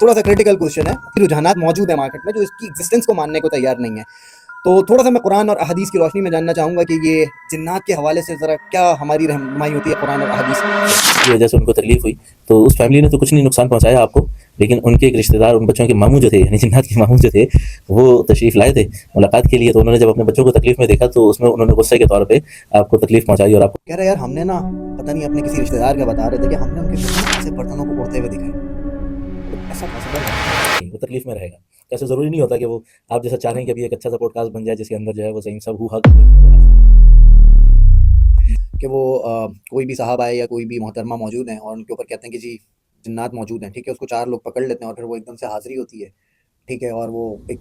थोड़ा सा critical question है। रुझानात मौजूद है मार्केट में जो इसकी एग्जिस्टेंस को मानने को तैयार नहीं है। तो थोड़ा सा मैं कुरान और अहदीस की रोशनी में जानना चाहूँगा कि ये जिन्नात के हवाले से ज़रा क्या हमारी रहनुमाई होती है कुरान और अहदीस की वजह से उनको तकलीफ हुई, तो उस फैमिली ने तो कुछ नहीं नुकसान पहुंचाया आपको, लेकिन उनके एक रिश्तेदार, उन बच्चों के मामू जो थे, यानी जिन्नात के मामू जो थे, वो तशरीफ़ लाए थे मुलाकात के लिए। तो उन्होंने जब अपने बच्चों को तकलीफ में देखा तो उसमें उन्होंने गुस्से के तौर पे आपको तकलीफ पहुंचाई और आपको कह रहे यार हमने ना पता नहीं अपने किसी रिश्तेदार का बता रहे थे कि हमने उनके ऐसे बर्तनों को उड़ते हुए दिखाए। ऐसा पॉसिबल है? वो तकलीफ में रहेगा। तो ऐसा ज़रूरी नहीं होता कि वो आप जैसा चाह रहे हैं कि अभी एक अच्छा सा पॉडकास्ट बन जाए जिसके अंदर जो है वो सही सब हु हक कि वो कोई भी साहब आए या कोई भी मोहतरमा मौजूद हैं और उनके ऊपर कहते हैं कि जी जिन्नात मौजूद हैं, ठीक है, उसको 4 लोग पकड़ लेते हैं और फिर वो एकदम से हाज़िरी होती है, ठीक है, और वो एक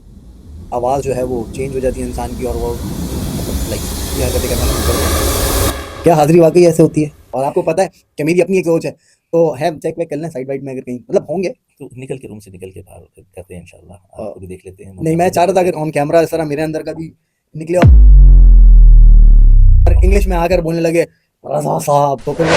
आवाज़ जो है वो चेंज हो जाती है इंसान की और वो लाइक ये हरकतें करना शुरू कर देते हैं। क्या हाज़िरी वाक़ई ऐसे होती है? और आपको पता है कि मेरी अपनी एक सोच है, तो है चेक वेक कर लें साइड वाइड में अगर कहीं मतलब होंगे। तो निकल के रूम से निकल के बाहर करते हैं इंशाल्लाह, आपको भी देख लेते हैं। नहीं, मैं चाह रहा था अगर ऑन कैमरा इस तरह मेरे अंदर का भी निकले और इंग्लिश में आकर बोलने लगे रज़ा साहब तो फिर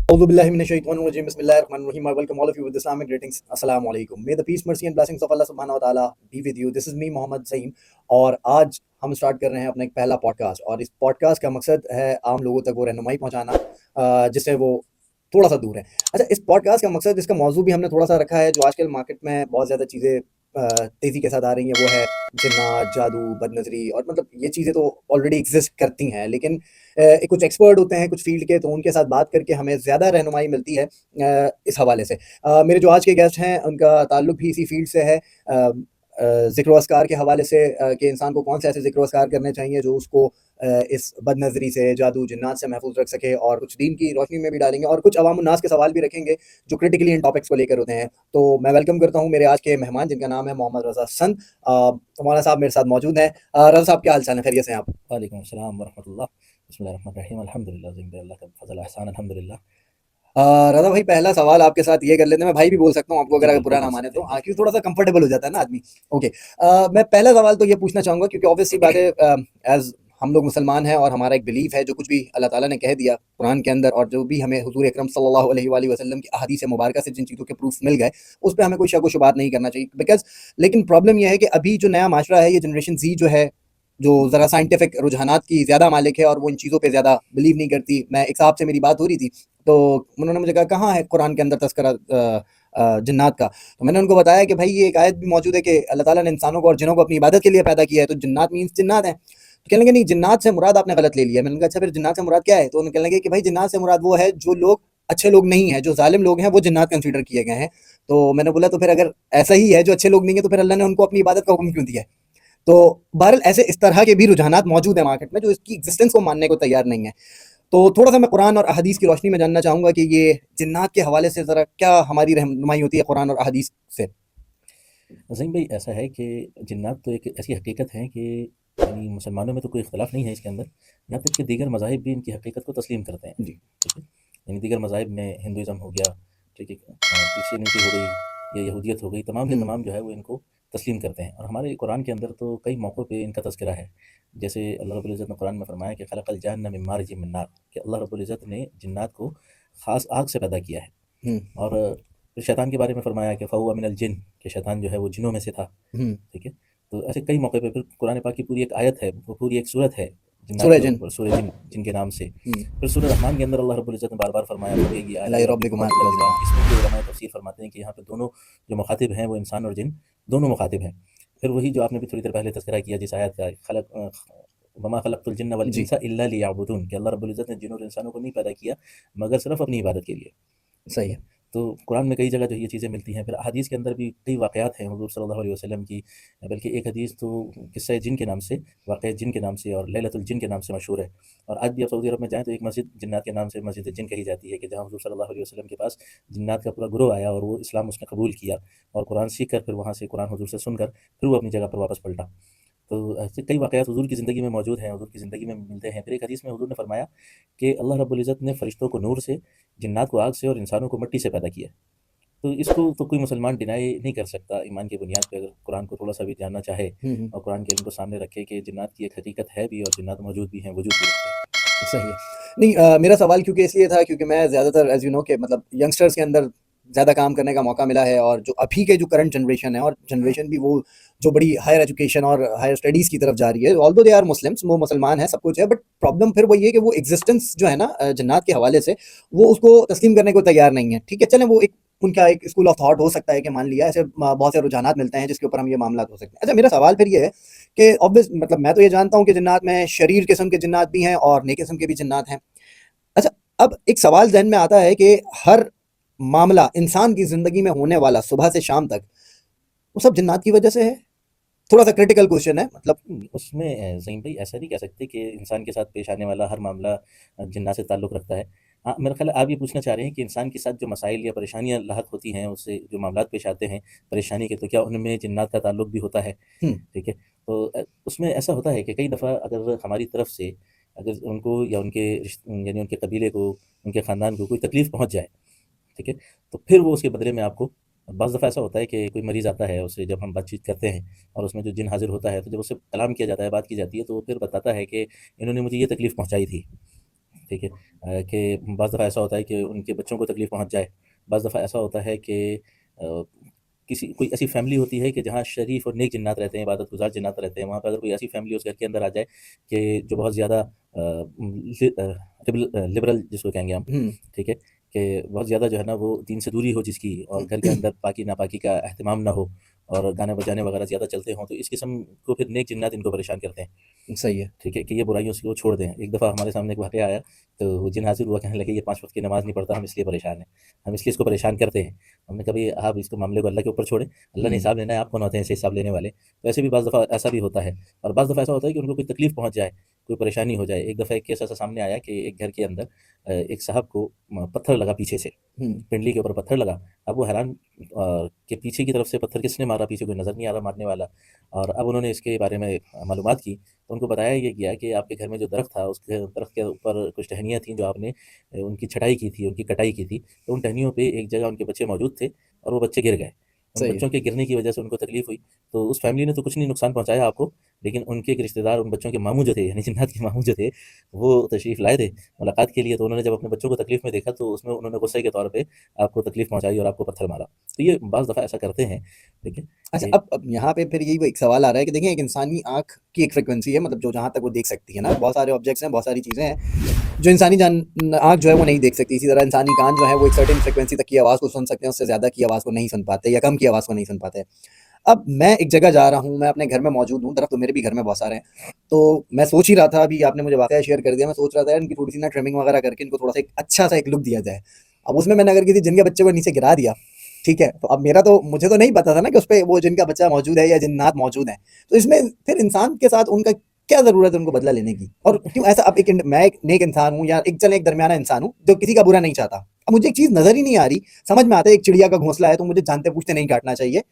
Bismillahirrahmanirrahim. I welcome all of you with Islamic greetings. Assalamu alaikum. May the peace, mercy and blessings of Allah subhanahu wa ta'ala be with you. This is me, Mohammed Saeem. और आज हम स्टार्ट कर रहे हैं अपना एक पहला podcast और इस पॉडकास्ट का मकसद है आम लोगों तक वो रहनुमाई पहुंचाना जिससे वो थोड़ा सा दूर है। अच्छा, इस पॉडकास्ट का मकसद, इसका मौजू भी हमने थोड़ा सा रखा है जो आजकल मार्केट में बहुत ज़्यादा चीज़ें तेज़ी के साथ आ रही हैं, वो है जिन्नात, जादू, बदनज़री और मतलब ये चीज़ें तो ऑलरेडी एग्जिस्ट करती हैं, लेकिन कुछ एक्सपर्ट होते हैं कुछ फील्ड के, तो उनके साथ बात करके हमें ज़्यादा रहनुमाई मिलती है इस हवाले से। मेरे जो आज के गेस्ट हैं उनका ताल्लुक भी इसी फील्ड से है, ज़िक्र व अस्कार के हवाले से कि इंसान को कौन से ऐसे ज़िक्र व अस्कार करने चाहिए जो उसको इस बदनज़री से, जादू, जिन्नात से महफूज़ रख सके, और कुछ दीन की रोशनी में भी डालेंगे और कुछ अवामुन्नास के सवाल भी रखेंगे जो क्रिटिकली इन टॉपिक्स को लेकर होते हैं। तो मैं वेलकम करता हूँ मेरे आज के मेहमान जिनका नाम है मोहम्मद रज़ा संत। मौलाना साहब मेरे साथ मौजूद हैं। रज़ा साहब क्या हाल चाल है, खैरियत से हैं आप? वालेकुम अस्सलाम वरहमतुल्लाह। बिस्मिल्लाहिर्रहमानिर्रहीम, अल्हम्दुलिल्लाह, ज़िंदा फज़ल एहसान, अल्हम्दुलिल्लाह। रज़ा भाई, पहला सवाल आपके साथ ये कर लेते हैं, मैं भाई भी बोल सकता हूँ आपको जी अगर बिल्कुल बुरा ना बोल माने सकते तो, हैं, हाँ, बिल्कुल। क्योंकि थोड़ा सा कंफर्टेबल हो जाता है ना आदमी। ओके, मैं पहला सवाल तो ये पूछना चाहूँगा क्योंकि ऑब्वियसली बात है, एज हम लोग मुसलमान हैं और हमारा एक बिलीफ है जो कुछ भी अल्लाह ताला ने कह दिया कुरान के अंदर और जो भी हमें हुजूर अकरम सल्लल्लाहु अलैहि वसल्लम की अहादीस मुबारका से जिन चीज़ों के प्रूफ मिल गए, उस पे हमें कोई शक व शुबात नहीं करना चाहिए बिकॉज़ लेकिन प्रॉब्लम ये है कि अभी जो नया माशरा है, ये जनरेशन ज़ी जो है, जो ज़रा साइंटिफिक रुझानात की ज़्यादा मालिक है और वो इन चीज़ों पे ज़्यादा बिलीव नहीं करती। मैं एक साहब से मेरी बात हो रही थी, तो उन्होंने मुझे कहा कहाँ है कुरान के अंदर तज़किरा जिन्नात का? तो मैंने उनको बताया कि भाई ये एक आयत भी मौजूद है कि अल्लाह ताला ने इंसानों को और जिन्नों को अपनी इबादत के लिए पैदा किया है, तो जिन्नात मीन्स जिन्नात हैं। तो कहने लगे नहीं, जिन्नात से मुराद आपने गलत ले लिया। मैंने कहा अच्छा फिर जिन्नात से मुराद क्या है? तो उन्होंने कहने लगे कि भाई जिन्नात से मुराद वो है जो लोग अच्छे लोग नहीं हैं, जो ज़ालिम लोग हैं वो जिन्नात कंसीडर किए गए हैं। तो मैंने बोला तो फिर अगर ऐसा ही है जो अच्छे लोग नहीं है तो फिर अल्लाह ने उनको अपनी इबादत का हुक्म क्यों दिया है? तो बहरहाल ऐसे इस तरह के भी रुझानात मौजूद हैं मार्केट में जो इसकी एग्जिस्टेंस को मानने को तैयार नहीं है। तो थोड़ा सा मैं कुरान और अहदीस की रोशनी में जानना चाहूँगा कि ये जिन्नात के हवाले से ज़रा क्या हमारी रहनुमाई होती है कुरान और अहदीस से? वसीम भाई, ऐसा है कि जिन्नात तो एक ऐसी हकीकत है कि यानी मुसलमानों में तो कोई इख्तलाफ नहीं है इसके अंदर, यहाँ तक कि दीगर मज़ाहिब भी इनकी हकीकत को तस्लीम करते हैं। जी। ठीक है, यानी दीगर मज़ाहिब में हिंदुइज़्म हो गया, ठीक है, क्रिश्चियनिटी हो गई या यहूदियत हो गई, तमाम के तमाम जो है वो इनको तस्लीम करते हैं। और हमारे कुरान के अंदर तो कई मौक़ों पे इनका तज़किरा है। जैसे अल्लाह रब्बुल इज़्ज़त ने कुरान में फ़रमाया कि खलक़ल जान्न मिन मारिजिम मिन नार, कि अल्लाह रब्बुल इज़्ज़त ने जिन्नात को ख़ास आग से पैदा किया है। हुँ, और फिर शैतान के बारे में फ़रमाया कि फ़हुव्वा मिनल जिन्न, कि शैतान जो है वो जिन्नों में से था। हुँ। ठीक है, तो ऐसे कई मौके पे फिर कुरान पाक की पूरी एक आयत है, वो पूरी एक सूरत है जिन्नात सूरह के जिन। ऊपर, सूरह जिन जिन के नाम से। हुँ। फिर सूरह रहमान के अंदर अल्लाह रब्बुल इज़्ज़त ने बार-बार फ़रमाया फ़बिअय्यि अल्लाह आलाइ रब्बिकुमा रब्बिकुमा तुकज़्ज़िबान। इसमें भी उलमाए तफ़सीर फ़रमाते हैं कि यहाँ पे दोनों जो मुख़ातिब हैं वो इंसान और जिन दोनों मुख़ातिब हैं। फिर वही जो आपने भी थोड़ी देर पहले तज़किरा किया जिस आयत का, वमा खलक़तुल जिन्न वल जी, इंसा इल्ला लियअबुदून, कि अल्लाह रब्बुल इज़्ज़त ने जिन और इंसानों को नहीं पैदा किया मगर सिर्फ़ अपनी इबादत के लिए। सही ठीक है। है, तो कुरान में कई जगह जो ये चीज़ें मिलती हैं। फिर अहादीस के अंदर भी कई वाक़यात हैं हुज़ूर सल्लल्लाहु अलैहि वसल्लम की, बल्कि एक हदीस तो किस्सा जिन के नाम से, वाक़या जिन के नाम से और लैलतुल जिन के नाम से मशहूर है। और आज भी आप सऊदी अरब में जाएँ तो एक मस्जिद जिन्नात के नाम से मस्जिद जिन कही जाती है, कि जहाँ हुज़ूर सल्लल्लाहु अलैहि वसल्लम के पास जिन्नात का पूरा गिरोह आया और वो इस्लाम उसने कबूल किया और कुरान सीख कर फिर वहाँ से कुरान हुज़ूर से सुनकर फिर वो अपनी जगह पर वापस पलटा। तो ऐसे कई वाक़यात हुज़ूर की ज़िंदगी में मौजूद हैं, हुज़ूर की ज़िंदगी में मिलते हैं। फिर एक हदीस में हुज़ूर ने फ़रमाया कि अल्लाह रब्बुल इज़्ज़त ने फ़रिश्तों को नूर से, जिन्नात को आग से और इंसानों को मिट्टी से पैदा किया। तो इसको तो कोई मुसलमान डिनाई नहीं कर सकता ईमान की बुनियाद पे, अगर कुरान को थोड़ा-सा भी जानना चाहे हुँ, हुँ। और कुरान के इल्म को सामने रखे कि जिन्नात की एक हकीकत है भी और जिन्नात मौजूद भी हैं, वजूद भी रखते हैं। सही है। नहीं, मेरा सवाल क्योंकि इसलिए था क्योंकि मैं ज़्यादातर एज़ यू नो कि मतलब यंगस्टर्स के अंदर ज़्यादा काम करने का मौका मिला है और जो अभी के जो करंट जनरेशन है और जनरेशन भी वो जो बड़ी हायर एजुकेशन और हायर स्टडीज़ की तरफ जा रही है, ऑल्दो दे आर मुस्लिम्स, वो मुसलमान हैं, सब कुछ है, बट प्रॉब्लम फिर वही है कि वो एग्जिस्टेंस जो है ना जन्नत के हवाले से, वो उसको तस्लीम करने को तैयार नहीं है। ठीक है, चलें वो एक उनका एक स्कूल ऑफ थॉट हो सकता है कि मान लिया ऐसे बहुत से रुझानात मिलते हैं जिसके ऊपर हम ये मामला हो सकते हैं। अच्छा, मेरा सवाल फिर ये है कि ऑब्वियस मतलब मैं तो ये जानता हूँ कि जन्नत में शरीर किस्म के जन्नत भी हैं और नेक किस्म के भी जन्नत हैं। अच्छा, अब एक सवाल ज़हन में आता है कि हर मामला इंसान की ज़िंदगी में होने वाला सुबह से शाम तक, वो सब जन्नत की वजह से है? थोड़ा-सा क्रिटिकल क्वेश्चन है मतलब। उसमें ज़हीम भाई ऐसा नहीं कह सकते कि इंसान के साथ पेश आने वाला हर मामला जिन्नात से ताल्लुक़ रखता है। हाँ, मेरा ख़्याल है आप ये पूछना चाह रहे हैं कि इंसान के साथ जो मसाइल या परेशानियाँ लाहक़ होती हैं, उससे जो मामलात पेश आते हैं परेशानी के, तो क्या उनमें जिन्नात का ताल्लुक़ भी होता है? हुँ, ठीक है? तो उसमें ऐसा होता है कि कई दफ़ा अगर हमारी तरफ से अगर उनको या उनके यानी उनके कबीले को, उनके ख़ानदान को कोई तकलीफ़ पहुँच जाए, ठीक है? तो फिर वो उसके बदले में आपको, बाज़ दफ़ा ऐसा होता है कि कोई मरीज़ आता है, उससे जब हम बातचीत करते हैं और उसमें जो जिन हाज़िर होता है, तो जब उससे कलाम किया जाता है, बात की जाती है, तो वो फिर बताता है कि इन्होंने मुझे ये तकलीफ़ पहुँचाई थी, ठीक है? कि बाज़ दफ़ा ऐसा होता है कि उनके बच्चों को तकलीफ़ पहुँच जाए, बाज़ दफ़ा ऐसा होता है कि किसी कोई ऐसी फ़ैमिली होती है कि जहाँ शरीफ और नेक जिन्नात रहते हैं, इबादतगुज़ार जिन्नात रहते हैं, वहाँ पे अगर कोई ऐसी फ़ैमिली उस घर के अंदर आ जाए कि जो बहुत ज़्यादा लिबरल जिसको कहेंगे हम, हुँ, ठीक है? कि बहुत ज़्यादा जो है ना वो दीन से दूरी हो जिसकी, और घर के अंदर पाकी-नापाकी का एहतमाम ना हो और गाने-बजाने वगैरह ज़्यादा चलते हों, तो इस किस्म को फिर नेक जिन्नात इनको परेशान करते हैं। सही है। ठीक है? कि ये बुराइयों से वो छोड़ दें। एक दफ़ा हमारे सामने एक वाक़या आया, तो वो जिन हाज़िर हुआ कहने लगे ये 5 वक़्त की नमाज़ नहीं पढ़ता, हम इसलिए परेशान हैं। हम इसलिए इसको परेशान करते हैं। हमने कहा भई आप इसको मामले को अल्लाह के ऊपर छोड़ें, अल्लाह ने हुँ, हिसाब लेना है, आप कौन होते हैं ऐसे हिसाब लेने वाले? तो ऐसे भी बाज़ दफ़ा ऐसा भी होता है, और बाज़ दफ़ा ऐसा होता है कि उनको कोई तकलीफ़ पहुँच जाए, कोई परेशानी हो जाए। एक दफ़ा एक केस ऐसा सामने आया कि एक घर के अंदर एक साहब को पत्थर लगा पीछे से, हुँ, पिंडली के ऊपर पत्थर लगा। अब वो हैरान कि पीछे की तरफ से पत्थर किसने मारा, पीछे कोई नज़र नहीं आ रहा मारने वाला। और अब उन्होंने इसके बारे में मालूमात की, तो उनको बताया ये गया कि आपके घर में जो दरख़्त था, उसके दरख़्त के ऊपर कुछ टहनियाँ थीं जो आपने उनकी छँटाई की थी, उनकी कटाई की थी। तो उन टहनियों पे एक जगह उनके बच्चे मौजूद थे और वो बच्चे गिर गए। उन सही है। बच्चों के गिरने की वजह से उनको तकलीफ़ हुई। तो उस फ़ैमिली ने तो कुछ नहीं नुकसान पहुँचाया आपको, लेकिन उनके एक रिश्तेदार, उन बच्चों के मामू जो थे, यानी जिन्नात के मामू जो थे, वो तशरीफ़ लाए थे मुलाकात के लिए। तो उन्होंने जब अपने बच्चों को तकलीफ़ में देखा, तो उसमें उन्होंने गुस्से के तौर पे आपको तकलीफ़ पहुँचाई और आपको पत्थर मारा। तो ये बाज़ दफ़ा ऐसा करते हैं, ठीक है? अच्छा, कि अब यहाँ पे फिर यही वो एक सवाल आ रहा है कि देखिए एक इंसानी आँख की एक फ्रीक्वेंसी है, मतलब जो जहाँ तक वो देख सकती है ना, बहुत सारे ऑब्जेक्ट्स हैं, बहुत सारी चीज़ें हैं, जो इंसानी आँख जो है वो नहीं देख सकती। इसी तरह इंसानी कान जो है वो एक सर्टेन फ्रीक्वेंसी तक की आवाज़ को सुन सकते हैं, उससे ज़्यादा की आवाज़ को नहीं सुन पाते या कम की आवाज़ को नहीं सुन पाते। अब मैं एक जगह जा रहा हूँ, मैं अपने घर में मौजूद हूँ, दरख़्त तो मेरे भी घर में बहुत सारे हैं। तो मैं सोच ही रहा था, अभी आपने मुझे वाक़या शेयर कर दिया, मैं सोच रहा था यार इनकी थोड़ी-सी ना ट्रिमिंग वग़ैरह करके इनको थोड़ा-सा एक अच्छा-सा एक लुक दिया जाए। अब उसमें मैंने अगर किसी जिन के बच्चे को नीचे गिरा दिया, ठीक है? तो अब मेरा तो मुझे तो नहीं पता था ना कि उसपे वो जिन का बच्चा मौजूद है या जिन्नात मौजूद हैं। तो इसमें फिर इंसान के साथ उनका क्या ज़रूरत है उनको बदला लेने की? और क्यों ऐसा, अब मैं एक नेक इंसान हूँ या एक दरमियाना इंसान हूँ, जो किसी का बुरा नहीं चाहता। अब मुझे एक चीज़ नज़र ही नहीं आ रही, समझ में आता है एक चिड़िया का घोंसला है तो मुझे जानते-पूछते नहीं काटना चाहिए,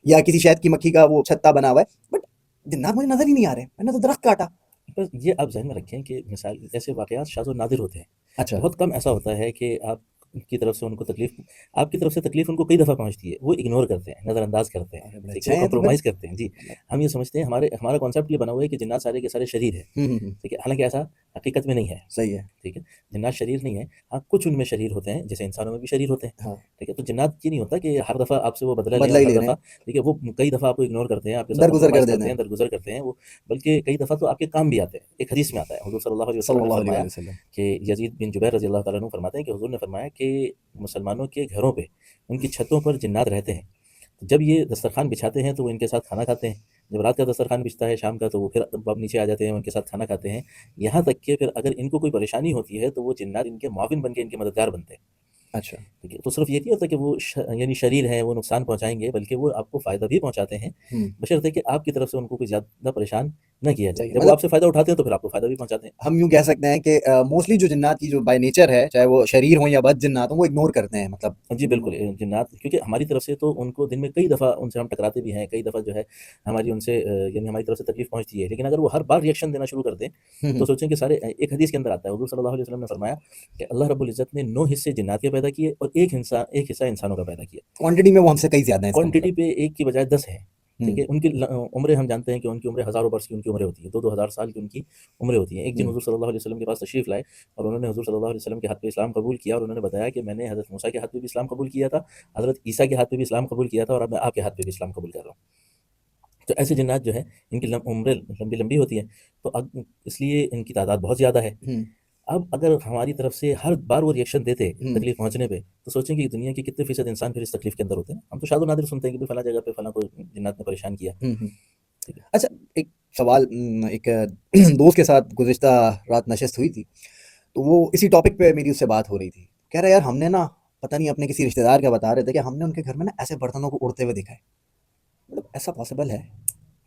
या किसी शहद की मक्खी का वो छत्ता बना हुआ है, बट जिन्नात मुझे नज़र ही नहीं आ रहे, मैंने तो दरख़्त काटा। बस ये आप ज़हन में रखें कि मिसाल ऐसे वाक़यात शाज़ व नादिर होते हैं। अच्छा, बहुत कम ऐसा होता है कि आपकी तरफ से उनको तकलीफ़, आपकी तरफ से तकलीफ़ उनको कई दफ़ा पहुँचती है, वो इग्नोर करते हैं, नज़रअंदाज़ करते हैं, अरे बड़े ठीक है? अच्छे वो हैं ये तो फिर। कॉम्प्रोमाइज़ करते हैं, जी। हम ये समझते हैं, हमारा कॉन्सेप्ट ये बना हुआ है कि जिन्नात सारे के सारे शरीर हैं, हुँ, हुँ, हुँ, ठीक है? हालाँकि ऐसा हकीकत में नहीं है, सही है। ठीक है? जिन्नात शरीर नहीं है। हाँ, कुछ उनमें शरीर होते हैं, जैसे इंसानों में भी शरीर होते हैं, हाँ, ठीक है? तो जिन्नात ये नहीं होता कि हर दफ़ा आपसे वो बदला लें बदला और ही हर ले रहे दफ़ा, हैं, ठीक है, वो कई दफ़ा आपको इग्नोर करते हैं, आपके साथ दरगुज़र कर कॉम्प्रोमाइज़ देते करते हैं, हैं। दरगुज़र करते हैं वो, बल्कि कई दफ़ा तो आपके काम भी आते हैं। एक हदीस में आता है, हुज़ूर सल्लल्लाहु अलैहि वसल्लम ने सल्लल्लाहु अलैहि फरमाया वसल्लम। कि यज़ीद बिन जुबैर रज़ियल्लाहु तआला अन्हु फरमाते हैं कि हुज़ूर ने फरमाया कि मुसलमानों के घरों पे, उनकी छतों पर जिन्नात रहते हैं। तो जब ये दस्तरख़्वान बिछाते हैं, तो वो इनके साथ खाना खाते हैं। जब रात का दस्तरख़्वान बिछता है शाम का, तो वो फिर अब नीचे आ जाते हैं, उनके साथ खाना खाते हैं। यहाँ तक कि फिर अगर इनको कोई परेशानी होती है, तो वो जिन्नात इनके मुआविन बन के इनके मददगार बनते हैं। अच्छा, ठीक है? तो सिर्फ़ ये नहीं होता कि वो यानी शरीर है, वो नुकसान पहुँचाएँगे, बल्कि वो आपको फ़ायदा भी पहुँचाते हैं, हुँ, बशर्ते कि आपकी तरफ से उनको कोई ज़्यादा परेशान ना किया जाए। सही है। जब वो मतलब आपसे फ़ायदा उठाते हैं, तो फिर आपको फ़ायदा भी पहुँचाते हैं। हम यूँ कह सकते हैं कि मोस्टली जो जिन्नात की जो बाय नेचर है, चाहे वो शरीर हों या बद जिन्नात हों, वो इग्नोर करते हैं मतलब। जी, बिल्कुल जिन्नात, क्योंकि हमारी तरफ से तो उनको दिन में कई दफ़ा उनसे हम टकराते भी हैं, कई दफ़ा जो है हमारी उनसे यानी हमारी तरफ से तकलीफ़ पहुँचती है। लेकिन अगर वो हर बार रिएक्शन देना शुरू कर दें, हुँ, तो हुँ, सोचें कि सारे एक हदीस के अंदर आता है, हुज़ूर सल्लल्लाहु अलैहि वसल्लम ने फरमाया कि अल्लाह रब्बुल इज़्ज़त ने 9 हिस्से जिन्नात के पैदा किए और एक हिस्सा इंसानों का पैदा किया। क्वांटिटी में वो हमसे कई ज़्यादा हैं इसका क्वांटिटी मतलब। पे 1 की बजाय 10 है। ठीक है। उनकी उम्रें हम जानते हैं कि उनकी उम्रें हज़ारों वर्ष की उनकी उम्रें होती हैं, 2-2 हज़ार साल की उनकी उम्रें होती हैं। एक दिन हुज़ूर सल्लल्लाहु अलैहि वसल्लम के पास तशरीफ़ लाए और उन्होंने हुज़ूर सल्लल्लाहु अलैहि वसल्लम के हाथ पे इस्लाम कबूल किया और उन्होंने बताया कि मैंने हज़रत मूसा के हाथ पे भी इस्लाम कबूल किया था, हज़रत ईसा के हाथ पे भी इस्लाम कबूल किया था और अब मैं आपके हाथ पे भी इस्लाम कबूल कर रहा हूँ। तो ऐसे जिन्नात जो हैं, इनकी उम्रें लंबी-लंबी होती हैं, तो अब इसलिए इनकी तादाद बहुत ज़्यादा है। हुँ, अब अगर हमारी तरफ से हर बार वो रिएक्शन देते हुँ, तकलीफ पहुँचने पे, तो सोचें कि दुनिया के कितने फ़ीसद इंसान फिर इस तकलीफ के अंदर होते हैं। हम तो शादो नादिर सुनते हैं कि फलाँ जगह पे फलाँ को जिन्नात ने परेशान किया। हुँ, हुँ। ठीक है। अच्छा, एक सवाल एक दोस्त के साथ गुज़िश्ता रात नशिस्त हुई थी, तो वो इसी टॉपिक पे मेरी उससे बात हो रही थी। कह रहा है यार हमने ना पता नहीं अपने किसी रिश्तेदार का बता रहे थे कि हमने उनके घर में ना ऐसे बर्तनों को उड़ते हुए देखा है। मतलब ऐसा पॉसिबल है?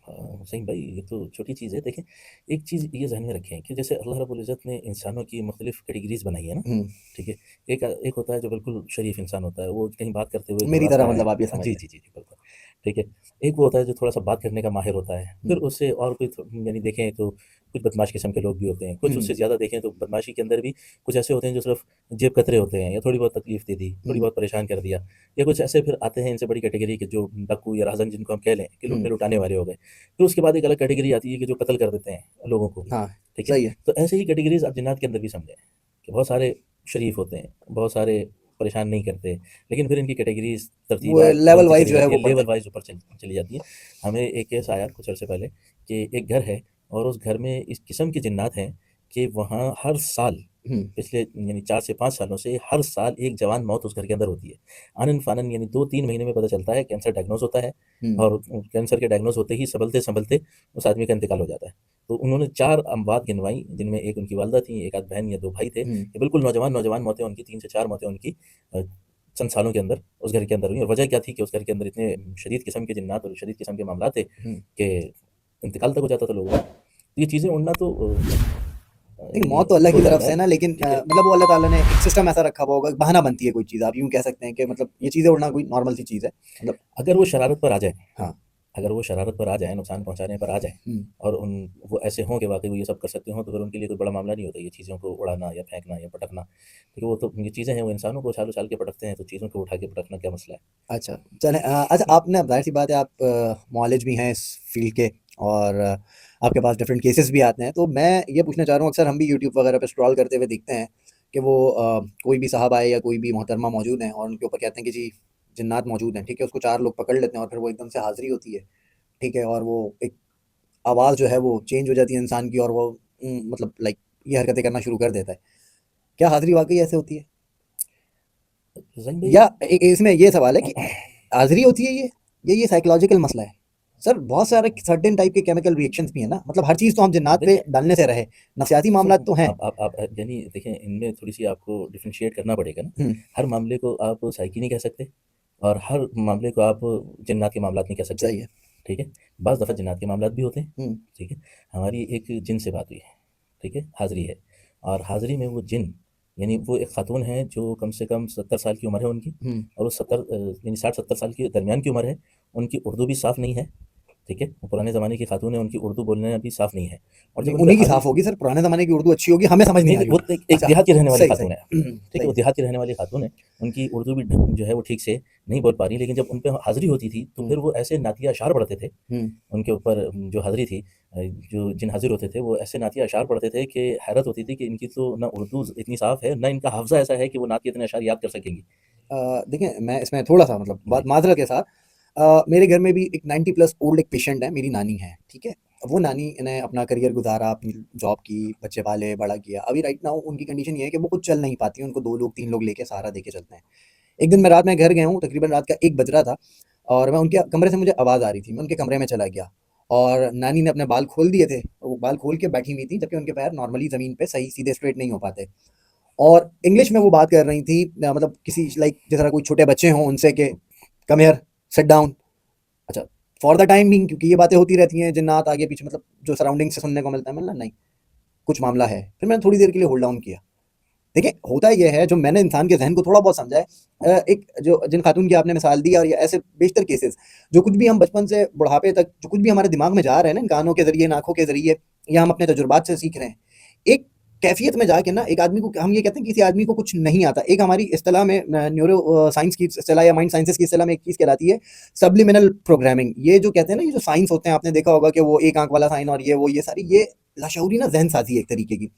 सही भाई, ये तो छोटी चीज़ है। देखें, एक चीज़ ये ज़हन में रखें कि जैसे अल्लाह रब्बुल इज़्ज़त ने इंसानों की मुख्तलिफ़ कैटेगरीज़ बनाई है ना, हुँ, ठीक है? एक एक होता है जो बिल्कुल शरीफ इंसान होता है, वो कहीं बात करते हुए मेरी तरह घबराता है। मतलब आप ये समझ जी, लें। जी, जी, जी, बिल्कुल। ठीक है? एक वो होता है जो थोड़ा-सा बात करने का माहिर होता है। फिर हुँ, उससे और कोई यानी देखें तो कुछ बदमाश किस्म के लोग भी होते हैं। कुछ हुँ, उससे ज़्यादा देखें तो बदमाशी के अंदर भी कुछ ऐसे होते हैं जो सिर्फ़ जेब कतरे होते हैं या थोड़ी बहुत तकलीफ़ दे दी, थोड़ी हुँ, बहुत परेशान कर दिया। या कुछ ऐसे फिर आते हैं इनसे बड़ी कैटेगरी के जो डाकू या राहज़न जिनको हम कह लें कि हुँ, लुटने वाले हो गए। फिर उसके बाद एक अलग कैटेगरी आती है कि जो कत्ल कर देते हैं लोगों को, हाँ, ठीक है? सही है। तो ऐसे ही कैटेगरीज़ आप जिन्नात के अंदर भी समझें कि बहुत सारे शरीफ होते हैं, बहुत सारे परेशान नहीं करते, लेकिन फिर इनकी कैटेगरीज़ वो तरतीबात लेवल बनती वाइज़ चली जो है जाती वो है, पढ़ते लेवल हैं। वाइज़ ऊपर चली जाती है। हमें एक केस आया कुछ अर्से पहले कि एक घर है और उस घर में इस किस्म के जिन्नात हैं कि वहाँ हर साल हुँ, पिछले यानी 4 से 5 सालों से हर साल एक जवान मौत उस घर के अंदर होती है। आनन-फानन यानी 2-3 महीने में पता चलता है कैंसर डायग्नोज़ होता है हुँ, और कैंसर के डायग्नोज़ होते ही संभलते-संभलते उस आदमी का इंतकाल हो जाता है। तो उन्होंने 4 अमवात गिनवाई जिनमें एक उनकी वालिदा थी, 1 आध बहन या 2 भाई थे। हुँ, ये बिल्कुल नौजवान मौतें उनकी 3 से 4 मौतें उनकी अ, चंद सालों के अंदर उस घर के अंदर हुई और वजह क्या थी कि उस घर के अंदर इतने शदीद किस्म के जिन्नात और शदीद किस्म के मामलात थे हुँ। कि इंतकाल तक हो जाता था लोगों का। तो ये चीज़ें उड़ना तो नहीं, यानी मौत तो अल्लाह की हो तरफ जाता से है, है ना, लेकिन ठीक है? मतलब वो अल्लाह ताला ने एक सिस्टम ऐसा रखा हुआ होगा, बहाना बनती है कोई चीज़, आप यूँ कह सकते हैं कि मतलब ये चीज़ें उड़ना कोई नॉर्मल सी चीज़ है। मतलब अगर वो शरारत पर आ जाए हाँ, अगर वो शरारत पर आ जाएँ, नुकसान पहुँचाने पर आ जाएँ हुँ, और वो ऐसे हों कि वाक़ई वो ये सब कर सकते हों, तो फिर उनके लिए कोई बड़ा मामला नहीं होता ये चीज़ों को उड़ाना या फेंकना या पटकना। क्योंकि वो तो ये चीज़ें हैं, वो इंसानों को उछाल-उछाल के पटकते हैं, तो चीज़ों को उठा के पटकना क्या मसला है? अच्छा, चलें अच्छा आपने ज़ाहिर-सी बात है आप मुआलिज भी हैं इस फ़ील्ड के और आपके पास डिफरेंट केसेस भी आते हैं, तो मैं ये पूछना चाह रहा हूँ अक्सर हम भी यूट्यूब वगैरह पे स्क्रॉल करते हुए देखते हैं कि वो कोई भी साहब आए या कोई भी मोहतरमा मौजूद हैं और उनके ऊपर कहते हैं कि जी जिन्नात मौजूद हैं, ठीक है? उसको 4 लोग पकड़ लेते हैं और फिर वो एकदम से हाज़िरी होती है, ठीक है? और वो एक आवाज़ जो है वो चेंज हो जाती है इंसान की और वो मतलब लाइक ये हरकतें करना शुरू कर देता है। क्या हाज़िरी वाक़ई ऐसे होती है? ज़हीन या भाई इसमें ये सवाल है कि हाज़िरी होती है ये? या ये साइकोलॉजिकल मसला है? सर बहुत सारे सर्टेन टाइप के केमिकल रिएक्शंस भी हैं ना, मतलब हर चीज़ तो हम जिन्नात पे देखिए डालने से रहे, नफ़सियाती सर मामलात तो हैं। आप यानी देखें इनमें थोड़ी-सी आपको डिफरेंशिएट करना पड़ेगा ना। हुँ, हर मामले को आप साइकी नहीं कह सकते और हर मामले को आप जिन्नात के मामलात नहीं कह सकते, सही है। ठीक है? बाज़ दफ़ा जिन्नात के मामलात भी होते हैं, हुँ, ठीक है? हमारी एक जिन से बात हुई है, ठीक है? हाज़िरी है और हाज़िरी में वो जिन यानी वो एक खातून है जो कम से कम 70 साल की उम्र है उनकी हुँ। और वो यानी 60-70 साल के दरमियान की उम्र है। उनकी उर्दू भी साफ़ नहीं है, ठीक है? वो पुराने ज़माने की खातून है, उनकी उर्दू बोलना भी साफ़ नहीं है और नहीं, जब उन पे उन्हीं की हाज़िरी साफ़ होगी सर, पुराने ज़माने की उर्दू अच्छी होगी, हमें समझ नहीं नहीं, आ नहीं, रही वो होगी। तो एक अच्छा, देहात की रहने वाली सही, सही। खातून है, ठीक है? सही वो है। देहात की रहने वाली खातून है, उनकी उर्दू भी जो है वो ठीक से नहीं बोल पा रही, लेकिन जब उन पे हाज़िरी होती थी, तो हुँ, फिर वो ऐसे नातिया अशआर पढ़ते थे, हुँ। उनके ऊपर जो हाज़िरी थी जो जिन हाज़िर होते थे, वो ऐसे नातिया अशआर पढ़ते थे कि हैरत होती थी कि इनकी तो ना उर्दू इतनी साफ़ है, ना इनका हाफ़ज़ा ऐसा है कि वो नात के इतने अशआर याद कर सकेंगी। देखिए मैं इसमें थोड़ा-सा मतलब जी। माज़रत के साथ मेरे घर में भी एक 90 प्लस ओल्ड एक पेशेंट है, मेरी नानी है, ठीक है? वो नानी ने अपना करियर गुज़ारा, अपनी जॉब की, बच्चे पाले, बड़ा किया। अभी राइट नाउ उनकी कंडीशन ये है कि वो खुद चल नहीं पाती हैं, उनको 2 लोग, 3 लोग लेके सहारा देके चलते हैं। एक दिन मैं रात में घर गया हूँ, तकरीबन रात का 1 बज रहा था और मैं उनके कमरे से मुझे आवाज़ आ रही थी, मैं उनके कमरे में चला गया और नानी ने अपने बाल खोल दिए थे, वो बाल खोल के बैठी हुई थी, जबकि उनके पैर नॉर्मली ज़मीन पे सही सीधे स्ट्रेट नहीं हो पाते। और इंग्लिश में वो बात कर रही थी मतलब किसी लाइक जिस तरह कोई छोटे बच्चे हों उनसे कि कम हियर, सिट डाउन। अच्छा, फॉर द टाइम बीइंग क्योंकि ये बातें होती रहती हैं, जिन्नात आगे पीछे मतलब जो सराउंडिंग से सुनने को मिलता है, मैंने बोला नहीं, कुछ मामला है। फिर मैंने थोड़ी देर के लिए होल्ड डाउन किया। देखिए, होता ये है जो मैंने इंसान के ज़हन को थोड़ा बहुत समझा है एक जो जिन खातून की आपने मिसाल दी और ये ऐसे बेशतर केसेज़ जो कुछ भी हम बचपन से बुढ़ापे तक जो कुछ भी हमारे दिमाग में जा रहे हैं ना, कानों के ज़रिए, आँखों के ज़रिए या हम अपने तजुर्बात से सीख रहे हैं। एक कैफियत में जाके ना एक आदमी को हम ये कहते हैं कि किसी आदमी को कुछ नहीं आता। एक हमारी इस्तिलाह में न्यूरो साइंस की इस्तिलाह या माइंड साइंसेस की इस्तिलाह में एक चीज़ कहलाती है सब्लिमिनल प्रोग्रामिंग। ये जो कहते हैं ना, ये जो साइंस होते हैं, आपने देखा होगा कि वो एक आंख वाला साइन और ये सारी ये लाशऊरी ना ज़हन साज़ी है एक तरीके की।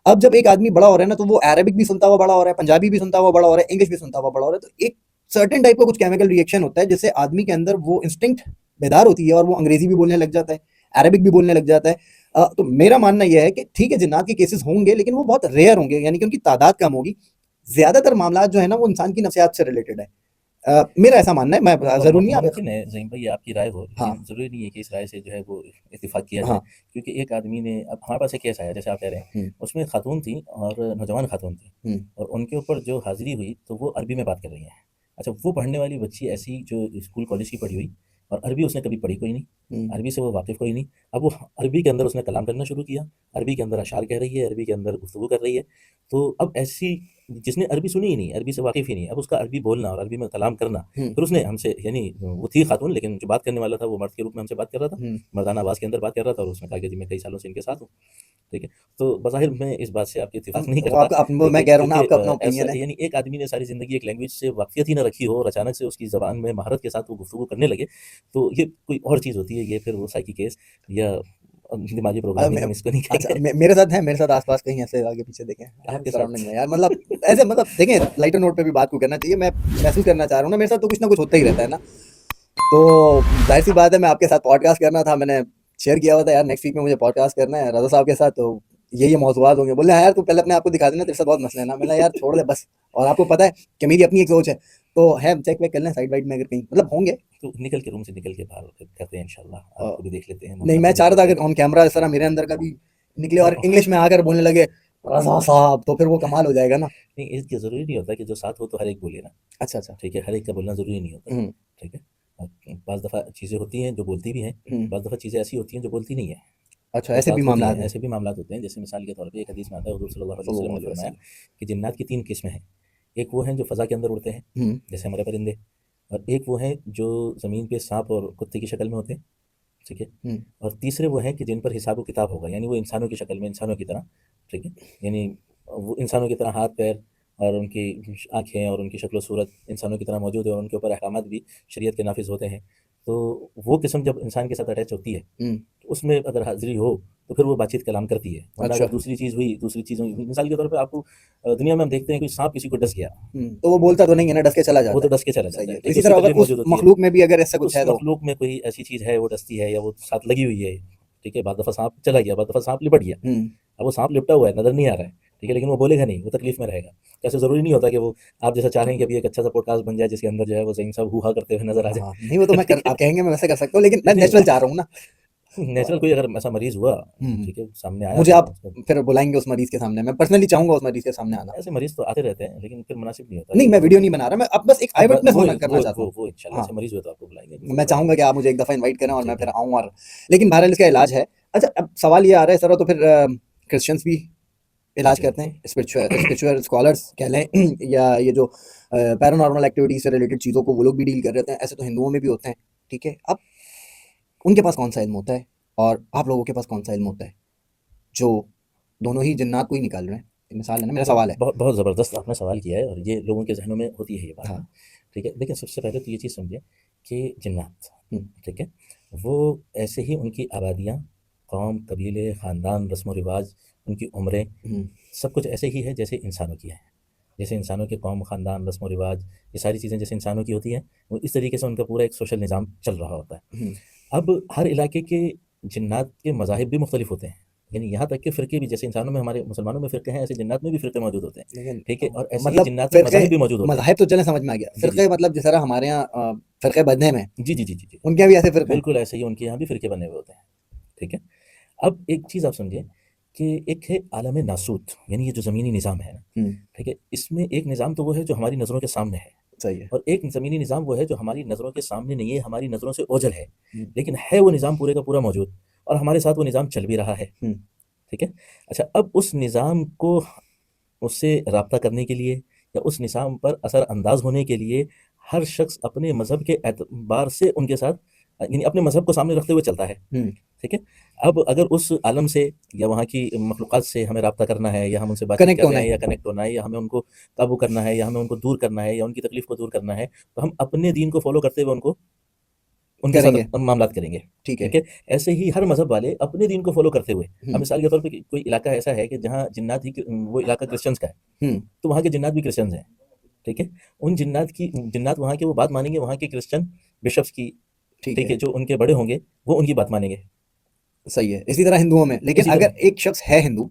अब जब एक आदमी बड़ा हो रहा है ना, तो वो अरबिक भी सुनता हुआ बड़ा हो रहा है, पंजाबी भी सुनता हुआ बड़ा हो रहा है, इंग्लिश भी सुनता हुआ बड़ा हो रहा है, तो एक सर्टेन टाइप का कुछ केमिकल रिएक्शन होता है जिससे आदमी के अंदर वो इंस्टिंक्ट बेदार होती है और वो अंग्रेजी भी बोलने लग जाता है, अरबिक भी बोलने लग जाता है। तो मेरा मानना यह है कि ठीक है, जिन्नात के केसेस होंगे लेकिन वो बहुत रेयर होंगे, यानी कि उनकी तादाद कम होगी। ज्यादातर मामला जो है ना वो इंसान की नफ्सियात से रिलेटेड है। मेरा ऐसा मानना है। मैं जरूर नहीं आप मुमकिन है ज़हीम भाई आपकी राय हो, हाँ लेकिन ज़रूरी नहीं है कि इस राय से जो है वो इत्तेफ़ाक किया जाए। हाँ क्योंकि एक आदमी ने अब हमारे पास एक केस आया जैसे आप कह रहे हैं, हम्म उसमें खातून थी और नौजवान खातून थी हम्म और उनके ऊपर जो हाज़िरी हुई तो वो अरबी में बात कर रही हैं। अच्छा, वो पढ़ने वाली बच्ची ऐसी जो स्कूल कॉलेज की पढ़ी हुई और अरबी उसने कभी पढ़ी कोई नहीं, हम्म अरबी से वो वाकिफ़ कोई नहीं। अब वो अरबी के अंदर उसने कलाम करना शुरू किया, अरबी के अंदर अशार कह रही है, अरबी के अंदर गुफ्तगू कर रही है। तो अब ऐसी जिसने अरबी सुनी ही नहीं, अरबी से वाकिफ़ ही नहीं, अब उसका अरबी बोलना और अरबी में कलाम करना, हम्म फिर उसने हमसे यानी वो थी खातून लेकिन जो बात करने वाला था वो मर्द के रूप में हमसे बात कर रहा था, हम्म मर्दाना आवाज़ के अंदर बात कर रहा था और उसने कहा कि जी मैं कई सालों से इनके साथ हूँ, ठीक है? तो बज़ाहिर मैं इस बात से आपकी इत्तेफ़ाक नहीं वो करता, आपका वो ठीक मैं है? कह रहा हूँ ना, क्योंकि आपका अपना ऐसा ओपिनियन है। यानी एक आदमी ने सारी ज़िंदगी एक लैंग्वेज से वाक़फ़ियत ही ना रखी हो और अचानक से उसकी ज़बान में महारत के साथ वो गुफ्तगू करने लगे, तो ये कोई और चीज़ होती है, ये फिर वो साइकी केस या दिमागी प्रोग्रामिंग हम इसको नहीं अच्छा, कहेंगे। मेरे साथ है, मेरे साथ आसपास कहीं ऐसे आगे पीछे देखें आपके सराउंडिंग साथ में यार, मतलब ऐसे, मतलब देखें, लाइटर नोट पे भी बात को करना चाहिए। मैं महसूस करना चाह रहा हूँ ना, मेरे साथ तो कुछ ना कुछ होता ही रहता है ना। तो जाहिर सी बात है, मैं आपके साथ पॉडकास्ट करना था, मैंने शेयर किया हुआ था यार नेक्स्ट वीक में मुझे पॉडकास्ट करना है रजा साहब के साथ, तो ये मौज़ूआत होंगे। बोले हाँ यार, तू पहले अपने आप को दिखा देना, तेरे साथ बहुत मसले हैं ना। मैंने यार छोड़ दे बस। और आपको पता है कि मेरी अपनी एक सोच है, तो है चेक वेक कर लें साइड वाइड में, अगर कहीं मतलब होंगे। तो निकल के रूम से निकल के बाहर करते हैं इंशाल्लाह, अ, आपको भी देख लेते हैं, नहीं, मुलाकात मैं भी चाह कर रहा था लेते हैं। अगर ऑन कैमरा इस तरह मेरे अंदर का भी निकले और और इंग्लिश में आकर बोलने लगे रजा साहब, तो फिर वो कमाल हो जाएगा ना। नहीं, इसलिए ज़रूरी नहीं होता कि जो साथ हो तो हर एक बोले ना, अच्छा अच्छा। ठीक है? हर एक का बोलना ज़रूरी नहीं होता, हम्म ठीक है? बाज़ दफ़ा चीज़ें होती हैं जो बोलती भी हैं, हम्म बाज़ दफ़ा चीज़ें ऐसी होती हैं जो बोलती नहीं हैं। अच्छा, तो ऐसे भी बात होती मामला है, हैं। ऐसे भी मामलात होते हैं, जैसे मिसाल के तौर पे एक हदीस में आता है हुज़ूर सल्लल्लाहु अलैहि वसल्लम सल्लल्लाहु ने अलैहि फरमाया वसल्लम। कि जिन्नात की 3 किस्में हैं। एक वो हैं जो फ़ज़ा के अंदर उड़ते हैं, हम्म जैसे हमारे परिंदे, और एक वो हैं जो ज़मीन पे साँप और कुत्ते की शक्ल में होते हैं, ठीक है? हम्म और तीसरे वो हैं कि जिन पर हिसाब व किताब होगा, यानी वो इंसानों की शक्ल में, इंसानों की तरह, ठीक है? यानी वो इंसानों की तरह हाथ-पैर और उनकी आँखें और उनकी शक्ल सूरत इंसानों की तरह मौजूद है और उनके ऊपर अहकामात भी शरीयत के नाफ़िज़ होते हैं। तो वो किस्म जब इंसान के साथ अटैच होती है, हम्म तो उसमें अगर हाज़िरी हो, तो फिर वो बातचीत कलाम करती है। वरना अच्छा। अगर दूसरी चीज़ हुई, दूसरी चीज़ों मिसाल के तौर पे आपको दुनिया में हम देखते हैं कोई साँप किसी को डस गया, तो वो बोलता तो नहीं है ना, डस के चला वो जाता तो है। डस के चला सही जाता है, है, तो ठीक है? इसी उसकी तरह अगर तकलीफ़ उस मौजूद होती है। मखलूक में भी अगर ऐसा कुछ उस है तो। मखलूक में कोई ऐसी चीज़ है, वो डसती है या वो साथ लगी हुई है, ठीक है? बाद दफ़ा साँप चला गया, बाद दफ़ा साँप लिपट गया। हम्म अब वो साँप लिपटा हुआ है, नज़र नहीं आ रहा है, ठीक है? लेकिन वो बोलेगा नहीं, वो तकलीफ़ में रहेगा। तो ऐसे ज़रूरी नहीं होता कि वो आप जैसा चाह रहे हैं कि अभी एक अच्छा-सा पॉडकास्ट बन जाए, जिसके अंदर जो है वो ज़हीम साहब हू-हा करते हुए नज़र आ हाँ, जाए। नहीं वो तो मैं कर, ठीक है? आप कहेंगे मैं वैसे कर सकता हूँ, लेकिन मैं नहीं, नहीं, नेचुरल चाह रहा हूँ ना। नेचुरल कोई अगर ऐसा मरीज़ हुआ, हम्म ठीक है? सामने आया मुझे तो आप उसको फिर बुलाएंगे उस मरीज के सामने, मैं पर्सनली चाहूंगा उस मरीज के सामने आना। ऐसे मरीज़ तो आते रहते हैं, लेकिन फिर मुनासिब नहीं होता नहीं, कि मैं वो वीडियो नहीं बना रहा, मैं अब बस एक आई अब विटनेस वो होना करना चाहता हूँ। वो इंशाल्लाह हाँ, ऐसे मरीज़ हुए तो आपको बुलाएँगे, मैं ज़रूर चाहूंगा आएँगे। कि आप मुझे एक दफा इनवाइट करें और मैं ठीक फिर है। आऊँ। और लेकिन बहरहाल इसका इलाज है। अच्छा, अब सवाल ये आ रहा है सर, तो फिर क्रिश्चियंस भी इलाज जी, करते जी। हैं, स्पिरिचुअल स्पिरिचुअल स्कॉलर्स कह लें या ये जो पैरानॉर्मल एक्टिविटीज से रिलेटेड चीज़ों को वो लोग भी डील कर रहे हैं। ऐसे तो हिंदुओं में भी होते हैं, ठीक है। अब उनके पास कौन सा इल्म होता है और आप लोगों के पास कौन सा इल्म होता है, जो दोनों ही जिन्नात को ही निकाल रहे हैं? मिसाल है ना, मेरा सवाल है। बहुत बहुत ज़बरदस्त आपने सवाल किया है और ये लोगों के ज़हनों में होती है ये बात हाँ। ना, ठीक है? देखिए सबसे पहले तो ये चीज़ समझिए कि जिन्नात, हम्म ठीक है? वो ऐसे ही उनकी आबादियाँ, कौम, कबीले, ख़ानदान, रस्म व रिवाज, उनकी उम्रें, हम्म सब कुछ ऐसे ही है जैसे इंसानों की है। जैसे इंसानों के कौम, ख़ानदान, रस्म व रिवाज, ये सारी चीज़ें जैसे इंसानों की होती हैं, वो इस तरीके से उनका पूरा एक सोशल निज़ाम चल रहा होता है। हम्म अब हर इलाके के जिन्नात के मज़ाहिब भी मुख्तलिफ होते हैं। यानी यहाँ तक कि फ़िरके भी जैसे इंसानों में हमारे मुसलमानों में फ़िरके हैं, ऐसे जिन्नात में भी फ़िरके मौजूद होते हैं। लेकिन ठीक है? और ऐसे ही मतलब जिन्नात में फिरके, मज़ाहिब भी मौजूद होते हैं। मज़ाहिब तो चलें समझ में आ गया, जी, जी। फिरके मतलब जिस तरह हमारे यहाँ फिरके बदने में जी, जी, जी, जी, जी। उनके भी ऐसे फिरके हैं। बिल्कुल ऐसे ही उनके यहाँ भी फ़िरके बने हुए होते हैं। ठीक है? अब एक चीज़ आप समझिए कि एक है आलम नासूत, यानी ये जो ज़मीनी निज़ाम है ना, ठीक है? इसमें एक निज़ाम तो वो है जो हमारी नज़रों के सामने है सही है। और एक ज़मीनी निज़ाम वो है जो हमारी नज़रों के सामने नहीं है, हमारी नज़रों से ओझल है। हम्म लेकिन है वो निज़ाम पूरे का पूरा मौजूद और हमारे साथ वो निज़ाम चल भी रहा है। हम्म ठीक है? अच्छा, अब उस निज़ाम को उससे राब्ता करने के लिए या उस निज़ाम पर असर अंदाज़ होने के लिए हर शख्स अपने मज़हब के एतबार से उनके साथ यानी अपने मज़हब को सामने रखते हुए चलता है। हम्म ठीक है। अब अगर उस आलम से या वहाँ की मखलूक़ात से हमें राब्ता करना है, या हम उनसे बातचीत कनेक्ट कर होना रहे हैं, है। या कनेक्ट होना है, या हमें उनको काबू करना है, या हमें उनको दूर करना है, या उनकी तकलीफ़ को दूर करना है, तो हम अपने दीन को फ़ॉलो करते हुए उनके साथ करेंगे। मामलात करेंगे। ठीक है। ठीक है? ऐसे ही हर मज़हब वाले अपने दीन को फ़ॉलो करते हुए, अब हुँ, मिसाल के तौर पे कि कोई इलाका ऐसा है कि जहाँ जिन्नात ही वो इलाका क्रिश्चियंस का है, हुँ, तो वहाँ के जिन्नात भी क्रिश्चियंस हैं। ठीक है? उन जिन्नात वहाँ के वो बात मानेंगे, वहाँ के क्रिश्चियन बिशप्स की, ठीक ठीक है। है? जो उनके बड़े होंगे, वो उनकी बात मानेंगे। सही है। इसी तरह हिंदुओं में, लेकिन इसी अगर तरह एक शख्स है हिंदू,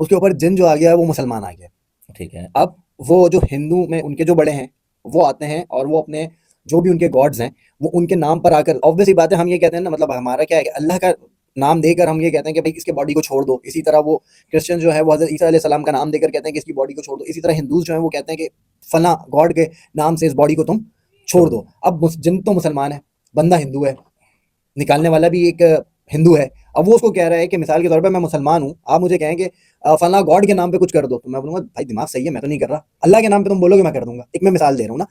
उसके ऊपर जिन जो आ गया है वो मुसलमान आ गया। ठीक है, अब वो जो हिंदू में उनके जो बड़े हैं, वो आते हैं और वो अपने जो भी उनके गॉड्स हैं, वो उनके नाम पर आकर ऑब्वियस सी बात है, हम ये कहते हैं ना, मतलब हमारा क्या है कि अल्लाह का नाम देकर हम ये कहते हैं कि भाई इसके बॉडी को छोड़ दो। इसी तरह वो क्रिश्चियन जो है वो हज़रत ईसा अलैहि सलाम का नाम देकर कहते हैं कि इसकी बॉडी को छोड़ दो। इसी तरह हिंदूज़ जो हैं वो कहते हैं कि फलाँ गॉड के नाम से इस बॉडी को तुम छोड़ छोड़ दो। दो। अब जिन तो मुसलमान है, बंदा हिंदू है, निकालने वाला भी एक हिंदू है। अब वो उसको कह रहा है कि मिसाल के तौर पे मैं मुसलमान हूँ, आप मुझे कहें कि फलाँ गॉड के नाम पे कुछ कर दो, तो मैं बोलूँगा भाई दिमाग सही है, मैं तो नहीं कर रहा। अल्लाह के नाम पे तुम बोलोगे मैं कर दूँगा। एक मैं मिसाल दे रहा हूँ ना।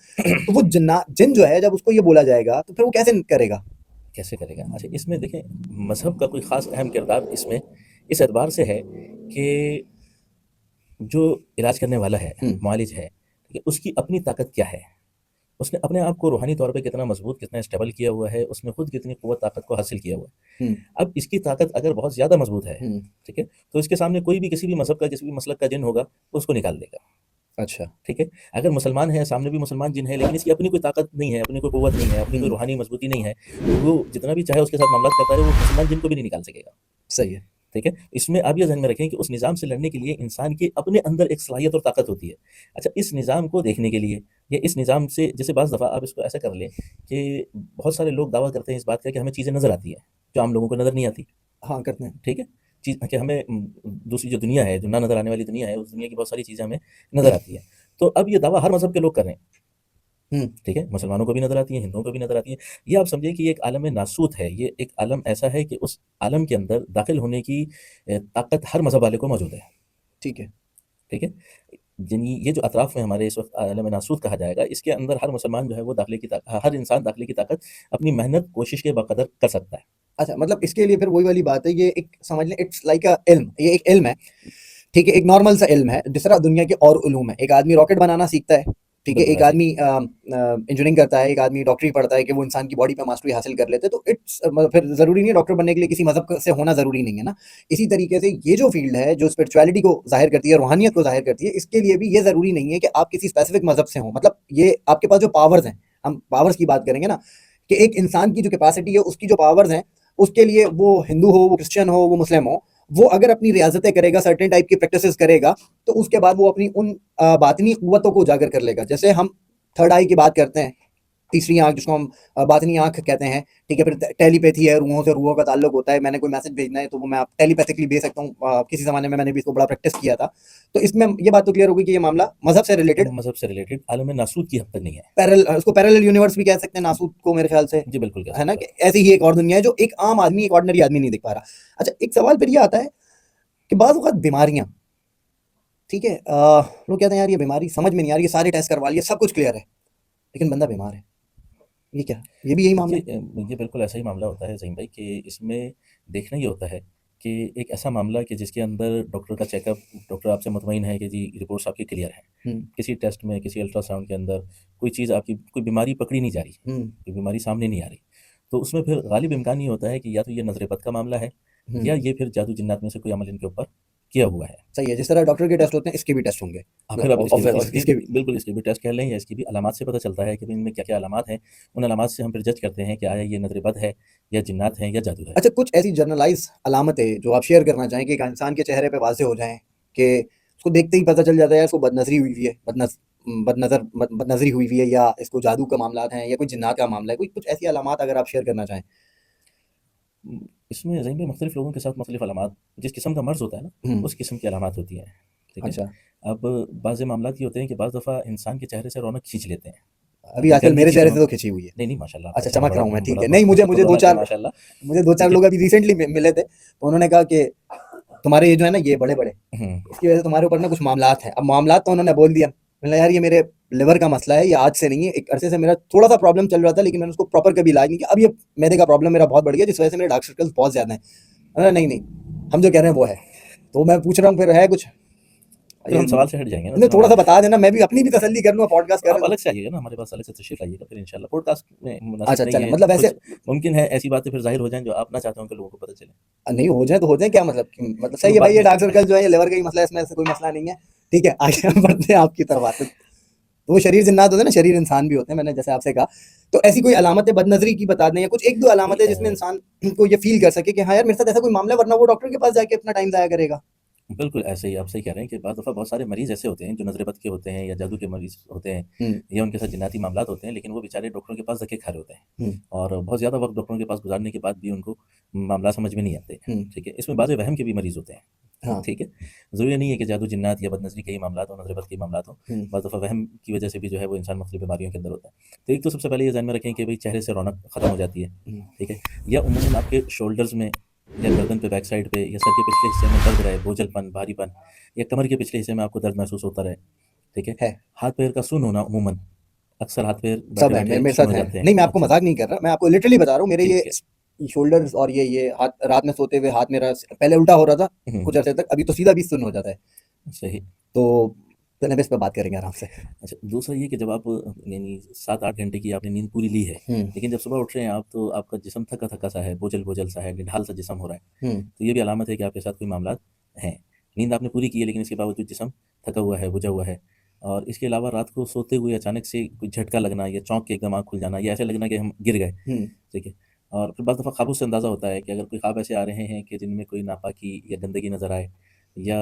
तो वो जिन जो है जब उसको ये बोला जाएगा तो फिर वो कैसे करेगा? कैसे करेगा? अच्छा, इसमें देखें, मज़हब का कोई ख़ास अहम किरदार इसमें इस एतबार से है कि जो इलाज करने वाला है, हुँ, मुआलिज है, ठीक है, उसकी अपनी ताकत क्या है? उसने अपने आप को रूहानी तौर पे कितना मज़बूत, कितना स्टेबल किया हुआ है, उसने खुद कितनी क़ुव्वत ताकत को हासिल किया हुआ है। हुँ, अब इसकी ताकत अगर बहुत ज़्यादा मज़बूत है, हुँ। ठीक है, तो इसके सामने कोई भी किसी भी मज़हब का, किसी भी मसलक का जिन होगा, तो उसको निकाल देगा। अच्छा। ठीक है? अगर मुसलमान है, सामने भी मुसलमान जिन है, लेकिन इसकी अपनी कोई ताकत नहीं है, अपनी कोई क़ुव्वत नहीं है, अपनी कोई हुँ, रूहानी मज़बूती नहीं है, तो वो जितना भी चाहे उसके साथ मामलात करता रहे, वो मुसलमान जिन को भी नहीं निकाल सकेगा। सही है। ठीक है? इसमें आप ये ध्यान में रखें कि उस निज़ाम से लड़ने के लिए इंसान के अपने अंदर एक सलाहियत और ताकत होती है। अच्छा, इस निज़ाम को देखने के लिए, या इस निज़ाम से जैसे बाज़ दफ़ा आप इसको ऐसा कर लें कि बहुत सारे लोग दावा करते हैं इस बात का कि हमें चीज़ें नज़र आती हैं, जो आम लोगों को नज़र नहीं आती। हाँ, करते हैं। ठीक है? चीज़ कि हमें दूसरी जो दुनिया है, जो ना नज़र आने वाली दुनिया है, उस दुनिया की बहुत सारी चीज़ें हमें नज़र आती हैं। तो अब ये दावा हर मज़हब के लोग कर रहे हैं। हुँ, ठीक है? मुसलमानों को भी नज़र आती हैं, हिंदुओं को भी नज़र आती हैं। ये आप समझिए कि ये एक आलम नासूत है, ये एक आलम ऐसा है कि उस आलम के अंदर दाखिल होने की ताकत हर मज़हब वाले को मौजूद है। ठीक है। ठीक है? ये जो अतराफ़ में हमारे इस वक़्त आलम नासूत कहा जाएगा, इसके अंदर हर मुसलमान जो है वो हर इंसान दाखिले की ताकत अपनी मेहनत, कोशिश के बक़दर कर सकता है। अच्छा, मतलब इसके लिए फिर वही वाली बात है, ये एक समझ लें इट्स लाइक अ इल्म, ये एक इल्म है। ठीक है, एक नॉर्मल सा इल्म है, जिस तरह दुनिया के और उलूम है। एक आदमी रॉकेट बनाना सीखता है, ठीक है? बिल्कुल एक ऐसे ही। आदमी इंजीनियरिंग करता है, एक आदमी डॉक्टरी पढ़ता है कि वो इंसान की बॉडी पे मास्टरी हासिल कर लेते हैं। तो इट्स मतलब फिर ज़रूरी नहीं है डॉक्टर बनने के लिए किसी मज़हब से होना ज़रूरी नहीं है ना। इसी तरीके से ये जो फ़ील्ड है, जो स्पिरिचुअलिटी को ज़ाहिर करती है, रूहानियत को ज़ाहिर करती है, इसके लिए भी ये ज़रूरी नहीं है कि आप किसी स्पेसिफ़िक मज़हब से हों। मतलब ये आपके पास जो पावर्स हैं, हम पावर्स की बात करेंगे ना, कि एक इंसान की जो कैपेसिटी है, उसकी जो पावर्स हैं, उसके लिए वो हिंदू हो, वो क्रिश्चियन हो, वो मुस्लिम हो, वो अगर अपनी रियाज़तें करेगा, सर्टेन टाइप की प्रैक्टिसेज़ करेगा, तो उसके बाद वो अपनी उन बातिनी क़ुव्वतों को उजागर कर लेगा। जैसे हम थर्ड आई की बात करते हैं, तीसरी आँख जिसको हम बातिनी आँख कहते हैं, ठीक है? फिर टेलीपैथी है, रूहों से रूहों का ताल्लुक होता है। मैंने कोई मैसेज भेजना है तो वो मैं आप टेलीपैथिकली भेज सकता हूँ। किसी ज़माने में मैंने भी इसको बड़ा प्रैक्टिस किया था। तो इसमें ये बात तो क्लियर हो गई कि ये मामला मज़हब से रिलेटेड मज़हब से रिलेटेड आलम नासूत की हद तक नहीं है। उसको पैरेलल यूनिवर्स भी कह सकते हैं नासूत को मेरे ख़्याल से, जी, बिल्कुल कह है ना? सकते कि हैं। ऐसी ही एक और दुनिया है जो एक आम आदमी, एक ऑर्डिनरी आदमी नहीं देख पा रहा। अच्छा, एक सवाल फिर ये आता है कि बाज़ औक़ात बीमारियाँ, ठीक है? लोग कहते हैं यार ये बीमारी समझ में नहीं आ रही है, सारे टेस्ट करवा लिए, सब कुछ क्लियर है, लेकिन बंदा बीमार है। ये क्या? ये भी यही मामला है? ये बिल्कुल ऐसा ही मामला होता है ज़हीम भाई, कि इसमें देखना ये होता है कि एक ऐसा मामला कि जिसके अंदर डॉक्टर का चेकअप, डॉक्टर आपसे मुतमईन है कि जी रिपोर्ट्स आपकी क्लियर हैं। हुँ, किसी टेस्ट में, किसी अल्ट्रासाउंड के अंदर कोई चीज़ आपकी, कोई बीमारी पकड़ी नहीं जा रही, हुँ, कोई बीमारी सामने नहीं आ रही। तो उसमें फिर गालिब इम्कान ये होता है कि या तो ये नज़र बद का मामला है, हुँ। या ये फिर जादू जिन्नात में से कोई अमल इनके ऊपर किया हुआ है। सही है, जिस तरह डॉक्टर के टेस्ट होते हैं, इसके भी टेस्ट होंगे। फिर अब इसके और इसके भी। बिल्कुल इसके भी टेस्ट कह लें, या इसकी भी अलामात से पता चलता है कि भई इनमें क्या-क्या अलामात हैं। उन अलामात से हम फिर जज करते हैं कि आया ये नज़र बद है, या जिन्नात हैं, या जादू है। अच्छा, कुछ ऐसी जनरलाइज़ अलामतें जो आप शेयर करना चाहें कि एक इंसान के चेहरे पे वाज़ेह हो जाएँ, कि उसको देखते ही पता चल जाता है यार इसको बदनज़री हुई हुई है, बदनज़री हुई हुई है, या इसको जादू का मामलात हैं, या कोई जिन्नात का मामला है। कोई कुछ ऐसी अलामात अगर आप शेयर करना चाहें? इसमें ज़हीन भाई मुख्तलिफ़ लोगों के साथ मुख्तलिफ़ अलामात, जिस किस्म का मर्ज़ होता है ना, हुँ, उस किस्म की अलामात होती हैं। ठीक है? अच्छा। अब बाज़ मामलात ये होते हैं कि बाज़ दफ़ा इंसान के चेहरे से रौनक खींच लेते हैं। अभी आजकल गर्मी मेरे की चेहरे से तरह। तो खिंची हुई है। नहीं, नहीं, माशाल्लाह आपका अच्छा, चेहरा चमक बड़ा रहा हूँ मैं, ठीक बड़ा है। नहीं, मुझे मुझे खूबसूरत है माशाल्लाह। मुझे 2-4 ठीक है? लोग अभी रिसेंटली मिले थे, तो उन्होंने कहा कि तुम्हारे ये जो है ना, ये बड़े-बड़े, हुँ, इसकी वज़ह से तुम्हारे ऊपर ना कुछ मामलात हैं। अब मामलात तो उन्होंने बोल दिया, मैंने कहा, यार ये मेरे लिवर का मसला है, ये आज से नहीं है, एक अरसे से मेरा थोड़ा सा प्रॉब्लम चल रहा था, लेकिन मैंने उसको प्रॉपर कभी इलाज नहीं किया। अब ये मैदे का प्रॉब्लम मेरा बहुत बढ़ गया, जिस वजह से मेरे डार्क सर्कल्स बहुत ज़्यादा हैं। नहीं नहीं, हम जो कह रहे हैं वो है। तो मैं पूछ रहा हूँ, फिर है कुछ फिर ये हम सवाल से हट जाएंगे ना, नहीं, फिर थोड़ा सा हमारा बता देना, मैं भी अपनी भी तसल्ली कर लूँ, पॉडकास्ट कर आप रहे हो। अलग से आइएगा ना, हमारे पास अलग से तशरीफ लाइएगा, फिर इंशाल्लाह पॉडकास्ट में मुनासिब अच्छा नहीं चलें, है। मतलब ऐसे कुछ मुमकिन है ऐसी बातें फिर जाहिर हो जाएं जो आप ना चाहते हो कि लोगों को पता चले। नहीं हो जाए तो हो जाए, क्या मतलब मतलब वो सही है भाई, बाद ये में डार्क सर्कल जो है, ये लिवर का ही मसला है, इसमें ऐसे कोई मसला नहीं है। ठीक है, आगे हम बढ़ते हैं आपकी तरफ आते। तो वो शरीर जिन्नात होते हैं ना, शरीर इंसान भी होते हैं, मैंने जैसे आपसे कहा। तो ऐसी कोई अलामतें बदनजरी की बता दें, या कुछ एक दो नहीं अलामतें जिसमें इंसान को ये फील कर सके कि हाँ यार मेरे साथ ऐसा कोई मामला है, वरना वो डॉक्टर के पास जाके अपना टाइम जाया करेगा। बिल्कुल ऐसे ही आप सही कह रहे हैं कि बाद दफ़ा बहुत सारे मरीज़ ऐसे होते हैं जो नज़र बद के होते हैं या जादू के मरीज़ होते हैं या उनके साथ जिन्नाती मामलात होते हैं, लेकिन वो बेचारे डॉक्टरों के पास धक्के खा रहे होते हैं और बहुत ज़्यादा वक्त डॉक्टरों के पास गुजारने के बाद भी उनको मामला समझ में नहीं आते। ठीक है, इसमें बाज़ वहम के भी मरीज़ होते हैं। हाँ। ठीक है, ज़रूरी नहीं है कि जादू जिन्नात या बदनज़री के ही मामलात हो, नज़र बद के ही मामलात हो। बाद दफ़ा वहम की वजह से भी जो है वो इंसान मुख्तलिफ बीमारियों के अंदर होता है। तो एक तो सबसे पहले ये ध्यान में रखें कि भाई चेहरे से रौनक ख़त्म हो जाती है। ठीक है, या उमूमन आपके शोल्डर्स में या गर्दन पे, बैक साइड पे या सर के पिछले हिस्से में दर्द रहे, बोझलपन, भारीपन या कमर के पिछले हिस्से में आपको दर्द महसूस होता रहे। ठीक है, है, हाथ पैर का सुन्न होना अमूमन, अक्सर हाथ पैर सब है, मेरे बैठे-बैठे मेरे सुन्न साथ हो है। जाते हैं। नहीं, मैं आपको अच्छा, मजाक नहीं कर रहा, मैं आपको लिटरली बता रहा हूँ, मेरे ठीक है। ये शोल्डर्स और ये हाथ, रात में सोते हुए हाथ मेरा पहले उल्टा हो रहा था हुँ, कुछ अर्से तक, अभी तो सीधा भी सुन्न हो जाता है। सही। तो चलें अब इस पे बात करेंगे आराम से। अच्छा, दूसरा ये कि जब आप यानी 7-8 घंटे की आपने नींद पूरी ली है, हुँ, लेकिन जब सुबह उठ रहे हैं आप तो आपका जिस्म थका-थका सा है, बोझल-बोझल सा है, निढाल सा जिस्म हो रहा है, हुँ, तो ये भी अलामत है कि आपके साथ कोई मामलात हैं। नींद आपने पूरी की है लेकिन इसके बावजूद जिस्म थका हुआ है, बुझा हुआ है और इसके अलावा रात को सोते हुए अचानक से कोई झटका लगना या चौंक के एकदम आँख खुल जाना या ऐसा लगना कि हम गिर गए, हुँ, ठीक है? और फिर बज़ दफ़ा ख्वाबों से अंदाज़ा होता है कि अगर कोई ख्वाब ऐसे आ रहे हैं कि जिनमें कोई नापाकी या गंदगी नज़र आए या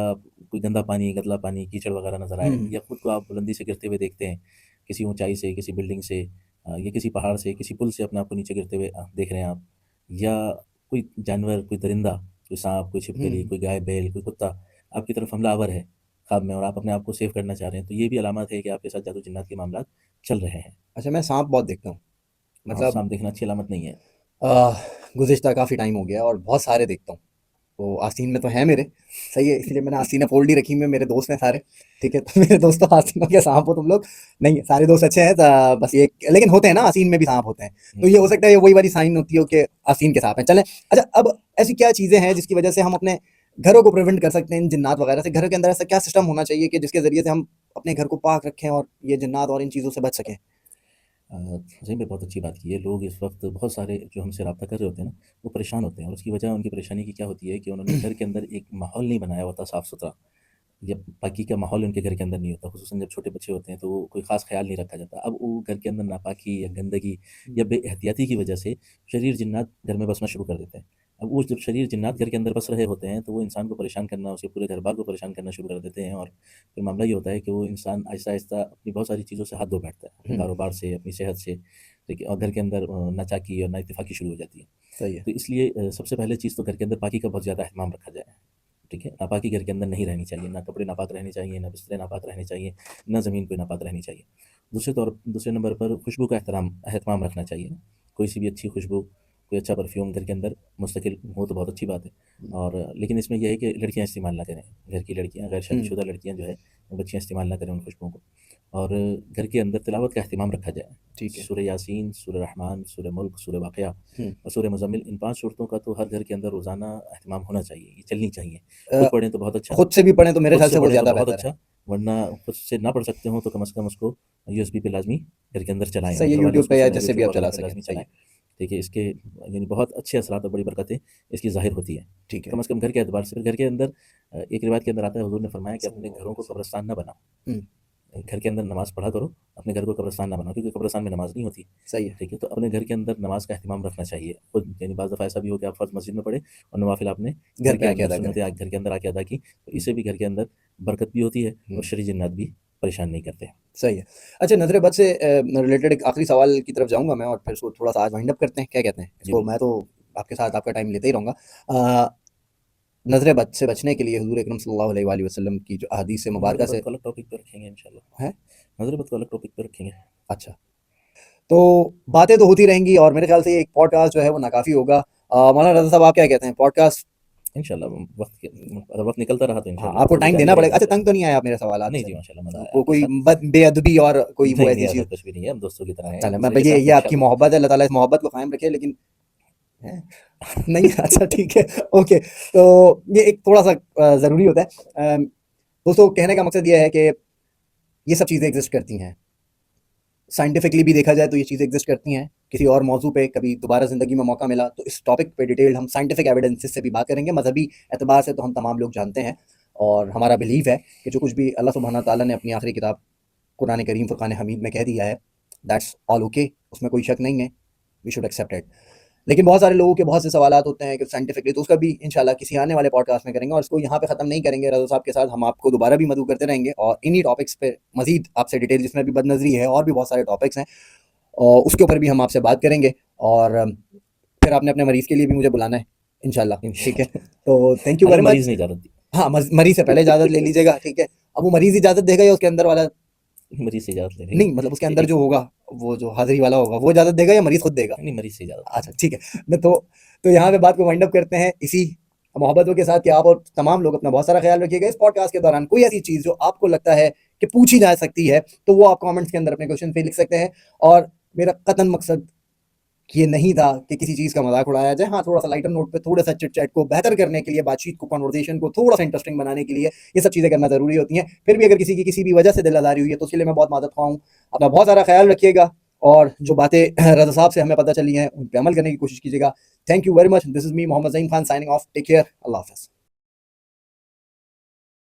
कोई गंदा पानी, गंदला पानी, कीचड़ वगैरह नज़र आए हुँ, या खुद को आप बुलंदी से गिरते हुए देखते हैं, किसी ऊँचाई से, किसी बिल्डिंग से या किसी पहाड़ से, किसी पुल से अपने आप को नीचे गिरते हुए देख रहे हैं आप या कोई जानवर, कोई दरिंदा, कोई साँप, कोई छिपकली, हुँ। कोई गाय, बैल, कोई कुत्ता आपकी तरफ हमलावर है ख्वाब में और आप अपने आप को सेव करना चाह रहे हैं, तो ये भी अलामत है कि आपके साथ जादू जिन्नात के मामलात चल रहे हैं। अच्छा, मैं साँप बहुत देखता हूँ। हाँ, मतलब साँप देखना अच्छी अलामत नहीं है। अ, गुज़िश्ता काफ़ी टाइम हो गया और बहुत सारे देखता हूँ। तो आस्तीन में तो हैं मेरे, सही है, इसलिए मैंने आस्तीनें फ़ोल्ड ही रखी हुई हैं, मेरे दोस्त हैं सारे, ठीक है? तो मेरे दोस्त तो आस्तीनों के साँप हो तुम लोग, नहीं है, सारे दोस्त अच्छे हैं, बस ये लेकिन होते हैं ना, आस्तीन में भी साँप होते हैं। तो ये हो सकता है ये वही वाली साइन होती हो कि आस्तीन के साँप हैं। चलें, अच्छा अब ऐसी क्या चीज़ें हैं जिसकी वजह से हम अपने घरों को प्रिवेंट कर सकते हैं इन जिन्नात वगैरह से? घर के अंदर ऐसा क्या सिस्टम होना चाहिए कि जिसके ज़रिए से हम अपने घर को पाक रखें और ये जिन्नात और इन चीज़ों से बच सकें? सही में बहुत अच्छी बात की है। लोग इस वक़्त बहुत सारे जो हमसे राब्ता कर रहे होते हैं ना, वो परेशान होते हैं और उसकी वजह उनकी परेशानी की क्या होती है कि उन्होंने घर के अंदर एक माहौल नहीं बनाया होता साफ़-सुथरा या पाकी का माहौल उनके घर के अंदर नहीं होता। ख़ुसूसन जब छोटे बच्चे होते हैं तो वो कोई ख़ास ख़्याल नहीं रखा जाता। अब वो घर के अंदर नापाकी या गंदगी या बेएहतियाती की वजह से शरीर जिन्नात घर में बसना शुरू कर देते हैं। अब वो जब शरीर जिन्नात घर के अंदर बस रहे होते हैं तो वो इंसान को परेशान करना, उसके पूरे घर-बार को परेशान करना शुरू कर देते हैं और फिर मामला ये होता है कि वो इंसान आहिस्ता-आहिस्ता अपनी बहुत सारी चीज़ों से हाथ धो बैठता है। अपने हुँ, कारोबार से, अपनी सेहत से, देखिए और घर के अंदर नाचाकी और नाइत्तेफ़ाकी शुरू हो जाती है। सही है। तो इसलिए सबसे पहले चीज़ तो घर के अंदर पाकी का बहुत ज़्यादा एहतमाम रखा जाए। ठीक है? नापाकी घर के अंदर नहीं रहनी चाहिए, ना कपड़े नापाक रहने चाहिए, ना बिस्तरे नापाक रहने चाहिए, ना ज़मीन कोई नापाक रहनी चाहिए। दूसरे नंबर पर खुशबू का एहतमाम रखना चाहिए। कोई सी भी अच्छी खुशबू, कोई अच्छा परफ्यूम घर के अंदर मुस्तकिल हो तो बहुत अच्छी बात है और लेकिन इसमें ये है कि लड़कियाँ इस्तेमाल ना करें। घर की लड़कियाँ, गैर हुँ, शादीशुदा लड़कियाँ जो है, वो बच्चियाँ इस्तेमाल ना करें उन खुशबुओं को और घर के अंदर तिलावत का एहतमाम रखा जाए। ठीक है। सूरह यासीन, सूरह रहमान, सूरह मुल्क, सूरह वाक़िया हुँ। और सूरह मुज़म्मिल इन 5 सूरतों का तो हर घर के अंदर रोज़ाना एहतमाम होना चाहिए, ये चलनी चाहिए। अ, खुद पढ़ें तो बहुत अच्छा, खुद से भी पढ़ें तो मेरे खुद ख़्याल से से वो पढ़ें तो ज़्यादा बहुत बेहतर है। अच्छा, वरना खुद से ना पढ़ सकते हो तो कम से कम उसको यूएसबी पे लाज़मी घर के अंदर चलाएँ और सही है, घरवाले यूट्यूब उसको पे या सुनें, जिससे भी यूट्यूब आप वगैरह चला पे सकें। लाज़मी सही चलाएँ। है। देखिए इसके यानी बहुत अच्छे असरात और बड़ी बरकतें इसकी ज़ाहिर होती हैं। ठीक है। कम से कम घर के एतबार से फिर घर के अंदर एक रिवायत के अंदर आता है हुज़ूर ने फरमाया कि अपने घरों को कब्रिस्तान ना बनाओ। हुँ, घर के अंदर नमाज़ पढ़ा करो, अपने घर को कब्रिस्तान ना बनाओ क्योंकि कब्रिस्तान में नमाज़ नहीं होती। सही है। ठीक है? तो अपने घर के अंदर नमाज़ का एहतमाम रखना चाहिए। खुद यानी बाज़ दफ़ा ऐसा भी हो कि आप फ़र्ज़ मस्जिद में पढ़े और नवाफ़िल आपने घर घर पे के आके अंदर अदा करें। सुन्नतें घर के अंदर आके अदा की, तो हुँ, इससे भी घर के अंदर बरकत भी होती है हुँ, और शरी जिन्नात भी परेशान नहीं करते। सही है। अच्छा, नज़र बद से रिलेटेड एक आखिरी सवाल की तरफ जाऊँगा मैं और फिर इसको थोड़ा-सा आज वाइंड अप करते हैं, क्या कहते हैं? जी, इसको मैं बिल्कुल। तो आपके साथ आपका टाइम लेते ही रहूँगा। अ, नज़र बद से बचने के लिए हुज़ूर अकरम सल्लल्लाहु अलैहि वसल्लम की जो अहादीस मुबारका नज़र बद से को अलग टॉपिक पे रखेंगे इंशाल्लाह। हैं? नज़र बद को अलग टॉपिक पे रखेंगे। अच्छा। तो बातें तो होती रहेंगी और मेरे ख़्याल से ये एक पॉडकास्ट जो है वो नाकाफ़ी होगा। मौलाना रज़ा साहब, आप क्या कहते हैं? पॉडकास्ट इंशाल्लाह वक्त अगर वक्त निकलता रहा तो हाँ इंशाल्लाह आपको तो टाइम जारी देना पड़ेगा। रहेगा अच्छा इंशाल्लाह। तंग तो नहीं आया आप मेरे सवाल नहीं से? जी माशाल्लाह मज़ा आया को आपके कोई साथ। बेअदबी और कोई वो नहीं, ऐसी नहीं ऐसा चीज़? कुछ भी नहीं है, हम दोस्तों की तरह हैं, चलें मैं एक-दूसरे के ये साथ हम आपकी शामिल मोहब्बत है, अल्लाह ताला इस मोहब्बत को कायम रखे, लेकिन हैं? नहीं अच्छा ठीक है, ओके। तो ये एक थोड़ा-सा ज़रूरी होता है। दोस्तों कहने का मकसद ये है कि ये सब चीज़ें एग्ज़िस्ट करती हैं। साइंटिफिकली भी देखा जाए तो ये चीज़ें एग्ज़िस्ट करती हैं। किसी और मौज़ू पे कभी दोबारा ज़िंदगी में मौका मिला तो इस टॉपिक पे डिटेल्ड हम साइंटिफिक एविडेंसेस से भी बात करेंगे। मज़हबी एतबार से तो हम तमाम लोग जानते हैं और हमारा बिलीव है कि जो कुछ भी अल्लाह सुब्हाना तआला ने अपनी आखिरी किताब कुरान करीम फ़ुरक़ान हमीद में कह दिया है, दैट्स ऑल ओके, उसमें कोई शक नहीं है। We should accept it. लेकिन बहुत सारे लोगों के बहुत से सवालात होते हैं कि साइंटिफिकली, तो उसका भी इंशाल्लाह किसी आने वाले पॉडकास्ट में करेंगे और इसको यहाँ पे ख़त्म नहीं करेंगे। रज़ा साहब के साथ हम आपको दोबारा भी मदऊ करते रहेंगे और इन्हीं टॉपिक्स पे मज़ीद आपसे डिटेल, जिसमें भी बदनज़री है और भी बहुत सारे टॉपिक्स हैं और उसके ऊपर भी हम आपसे बात करेंगे। और फिर आपने अपने मरीज़ के लिए भी मुझे बुलाना है इंशाल्लाह, ठीक है? इंशाल्लाह। तो थैंक यू अरे वेरी मरीज़ मच। ने इजाज़त दी। हाँ, मरीज़ से पहले इजाज़त ले लीजिएगा, ठीक है? अब वो मरीज़ इजाज़त देगा या उसके अंदर वाला? मरीज़ से इजाज़त ले लेंगे। नहीं मतलब उसके अंदर एक जो होगा, वो जो हाज़िरी वाला होगा, वो इजाज़त देगा या मरीज़ खुद देगा? नहीं मरीज़ से इजाज़त अच्छा लेंगे। ठीक है। मैं तो यहाँ पे बात को वाइंड अप करते हैं इसी मोहब्बतों के साथ कि आप और तमाम लोग अपना बहुत सारा ख़्याल रखिएगा। इस पॉडकास्ट के दौरान कोई ऐसी चीज़ जो आपको लगता है कि पूछी जा सकती है, तो वो आप कमेंट्स के अंदर अपने क्वेश्चन पे लिख सकते हैं। और मेरा कतई मकसद ये नहीं था कि किसी चीज़ का मज़ाक उड़ाया जाए। हाँ, थोड़ा-सा लाइटर नोट पे थोड़ा-सा चिट-चैट को बेहतर करने के लिए, बातचीत को, कन्वर्सेशन को थोड़ा-सा इंटरेस्टिंग बनाने के लिए ये सब चीज़ें करना ज़रूरी होती हैं। फिर भी अगर किसी की किसी भी वजह से दिल आज़ारी हुई है, तो उसके लिए मैं बहुत माज़रत ख़्वाह हूँ। अपना बहुत सारा ख़्याल रखिएगा और जो बातें रज़ा साहब से हमें पता चली हैं, उन पे अमल करने की कोशिश कीजिएगा। Thank you very much. This is me Mohammad Zaheen Khan signing off. Take care. अल्लाह हाफ़िज़।